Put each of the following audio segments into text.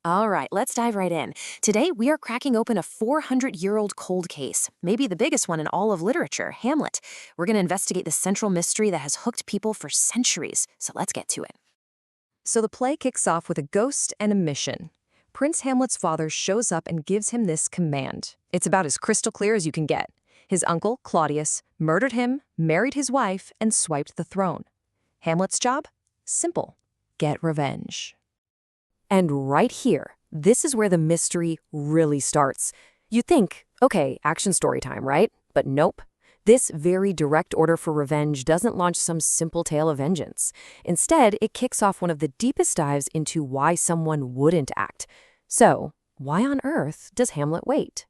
All right, let's dive right in. Today, we are cracking open a 400-year-old cold case, maybe the biggest one in all of literature, Hamlet. We're going to investigate the central mystery that has hooked people for centuries, so let's get to it. So the play kicks off with a ghost and a mission. Prince Hamlet's father shows up and gives him this command. It's about as crystal clear as you can get. His uncle, Claudius, murdered him, married his wife, and swiped the throne. Hamlet's job? Simple. Get revenge. And right here, this is where the mystery really starts. You think, okay, action story time, right? But nope. This very direct order for revenge doesn't launch some simple tale of vengeance. Instead, it kicks off one of the deepest dives into why someone wouldn't act. So, why on earth does Hamlet wait?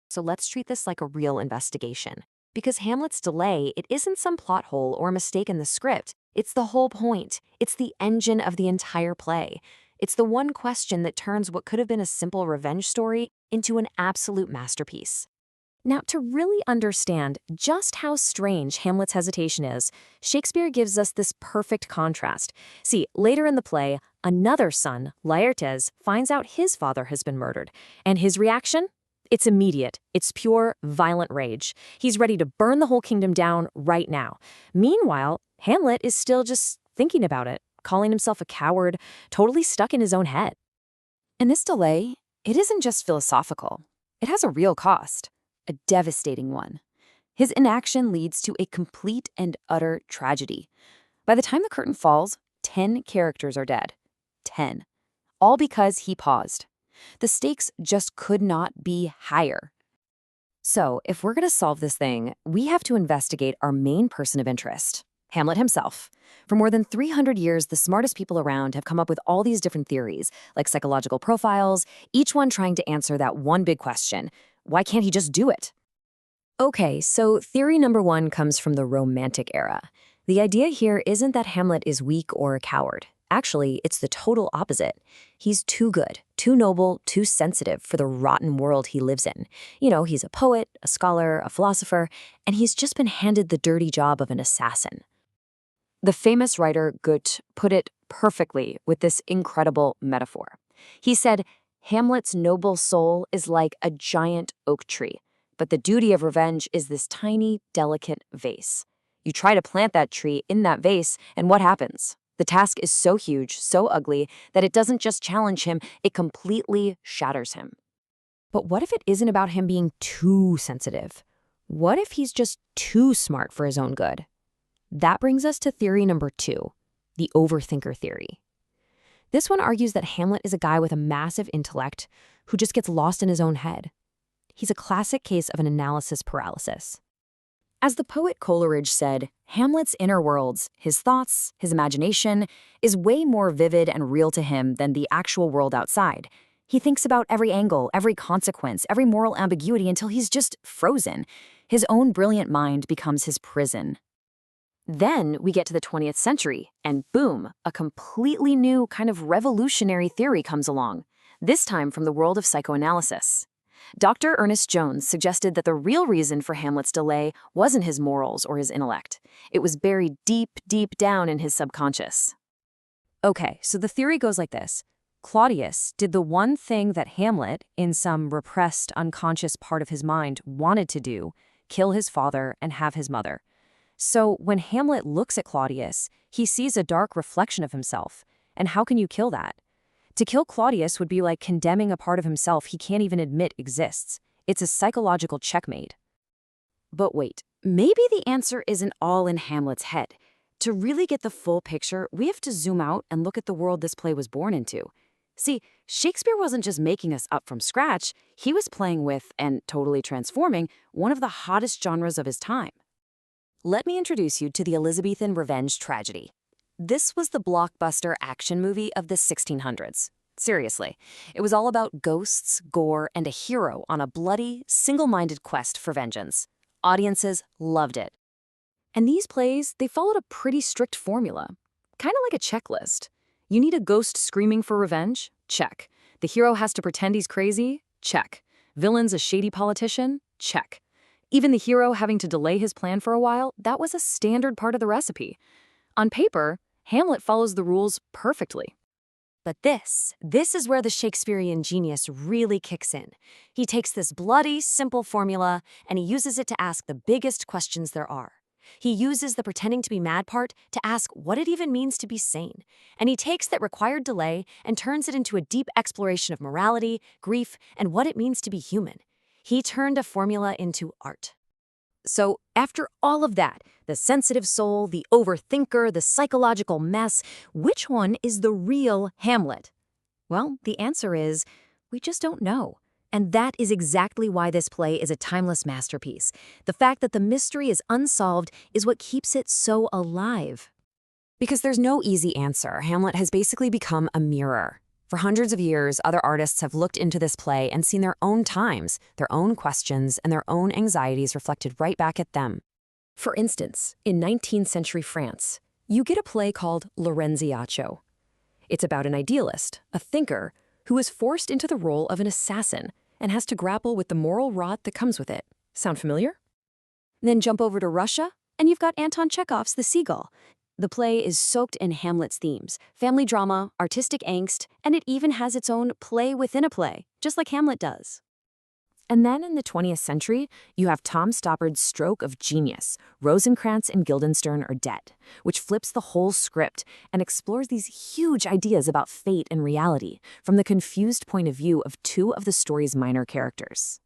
So let's treat this like a real investigation. Because Hamlet's delay, it isn't some plot hole or mistake in the script. It's the whole point. It's the engine of the entire play. It's the one question that turns what could have been a simple revenge story into an absolute masterpiece. Now, to really understand just how strange Hamlet's hesitation is, Shakespeare gives us this perfect contrast. See, later in the play, another son, Laertes, finds out his father has been murdered. And his reaction? It's immediate. It's pure, violent rage. He's ready to burn the whole kingdom down right now. Meanwhile, Hamlet is still just thinking about it, calling himself a coward, totally stuck in his own head. And this delay, it isn't just philosophical. It has a real cost. A devastating one. His inaction leads to a complete and utter tragedy. By the time the curtain falls, 10 characters are dead. 10. All because he paused. The stakes just could not be higher. So, if we're going to solve this thing, we have to investigate our main person of interest, Hamlet himself. For more than 300 years, the smartest people around have come up with all these different theories, like psychological profiles, each one trying to answer that one big question. Why can't he just do it? Okay, so theory number one comes from the Romantic era. The idea here isn't that Hamlet is weak or a coward. Actually, it's the total opposite. He's too good, too noble, too sensitive for the rotten world he lives in. You know, he's a poet, a scholar, a philosopher, and he's just been handed the dirty job of an assassin. The famous writer Goethe put it perfectly with this incredible metaphor. He said, Hamlet's noble soul is like a giant oak tree, but the duty of revenge is this tiny, delicate vase. You try to plant that tree in that vase, and what happens? The task is so huge, so ugly, that it doesn't just challenge him, it completely shatters him. But what if it isn't about him being too sensitive? What if he's just too smart for his own good? That brings us to theory number two, the overthinker theory. This one argues that Hamlet is a guy with a massive intellect who just gets lost in his own head. He's a classic case of an analysis paralysis. As the poet Coleridge said, Hamlet's inner worlds, his thoughts, his imagination, is way more vivid and real to him than the actual world outside. He thinks about every angle, every consequence, every moral ambiguity until he's just frozen. His own brilliant mind becomes his prison. Then we get to the 20th century, and boom, a completely new kind of revolutionary theory comes along, this time from the world of psychoanalysis. Dr. Ernest Jones suggested that the real reason for Hamlet's delay wasn't his morals or his intellect. It was buried deep, deep down in his subconscious. Okay, so the theory goes like this. Claudius did the one thing that Hamlet, in some repressed, unconscious part of his mind, wanted to do, kill his father and have his mother. So when Hamlet looks at Claudius, he sees a dark reflection of himself. And how can you kill that? To kill Claudius would be like condemning a part of himself he can't even admit exists. It's a psychological checkmate. But wait, maybe the answer isn't all in Hamlet's head. To really get the full picture, we have to zoom out and look at the world this play was born into. See, Shakespeare wasn't just making us up from scratch, he was playing with, and totally transforming, one of the hottest genres of his time. Let me introduce you to the Elizabethan revenge tragedy. This was the blockbuster action movie of the 1600s. Seriously, it was all about ghosts, gore, and a hero on a bloody, single-minded quest for vengeance. Audiences loved it. And these plays, they followed a pretty strict formula, kind of like a checklist. You need a ghost screaming for revenge? Check. The hero has to pretend he's crazy? Check. Villain's a shady politician? Check. Even the hero having to delay his plan for a while, that was a standard part of the recipe. On paper, Hamlet follows the rules perfectly. But this is where the Shakespearean genius really kicks in. He takes this bloody, simple formula and he uses it to ask the biggest questions there are. He uses the pretending to be mad part to ask what it even means to be sane. And he takes that required delay and turns it into a deep exploration of morality, grief, and what it means to be human. He turned a formula into art. So, after all of that, the sensitive soul, the overthinker, the psychological mess, which one is the real Hamlet? Well, the answer is, we just don't know. And that is exactly why this play is a timeless masterpiece. The fact that the mystery is unsolved is what keeps it so alive. Because there's no easy answer, Hamlet has basically become a mirror. For hundreds of years, other artists have looked into this play and seen their own times, their own questions, and their own anxieties reflected right back at them. For instance, in 19th century France, you get a play called Lorenziato. It's about an idealist, a thinker, who is forced into the role of an assassin and has to grapple with the moral rot that comes with it. Sound familiar? Then jump over to Russia, and you've got Anton Chekhov's The Seagull. The play is soaked in Hamlet's themes, family drama, artistic angst, and it even has its own play within a play, just like Hamlet does. And then in the 20th century, you have Tom Stoppard's stroke of genius, Rosencrantz and Guildenstern Are Dead, which flips the whole script and explores these huge ideas about fate and reality from the confused point of view of two of the story's minor characters.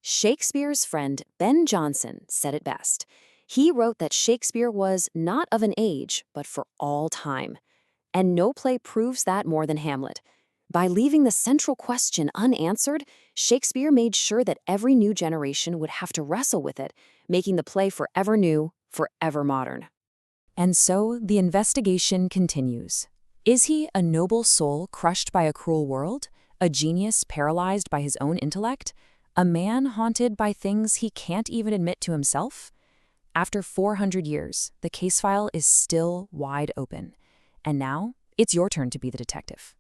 Shakespeare's friend Ben Jonson said it best. He wrote that Shakespeare was not of an age, but for all time. And no play proves that more than Hamlet. By leaving the central question unanswered, Shakespeare made sure that every new generation would have to wrestle with it, making the play forever new, forever modern. And so the investigation continues. Is he a noble soul crushed by a cruel world? A genius paralyzed by his own intellect? A man haunted by things he can't even admit to himself? After 400 years, the case file is still wide open. And now, it's your turn to be the detective.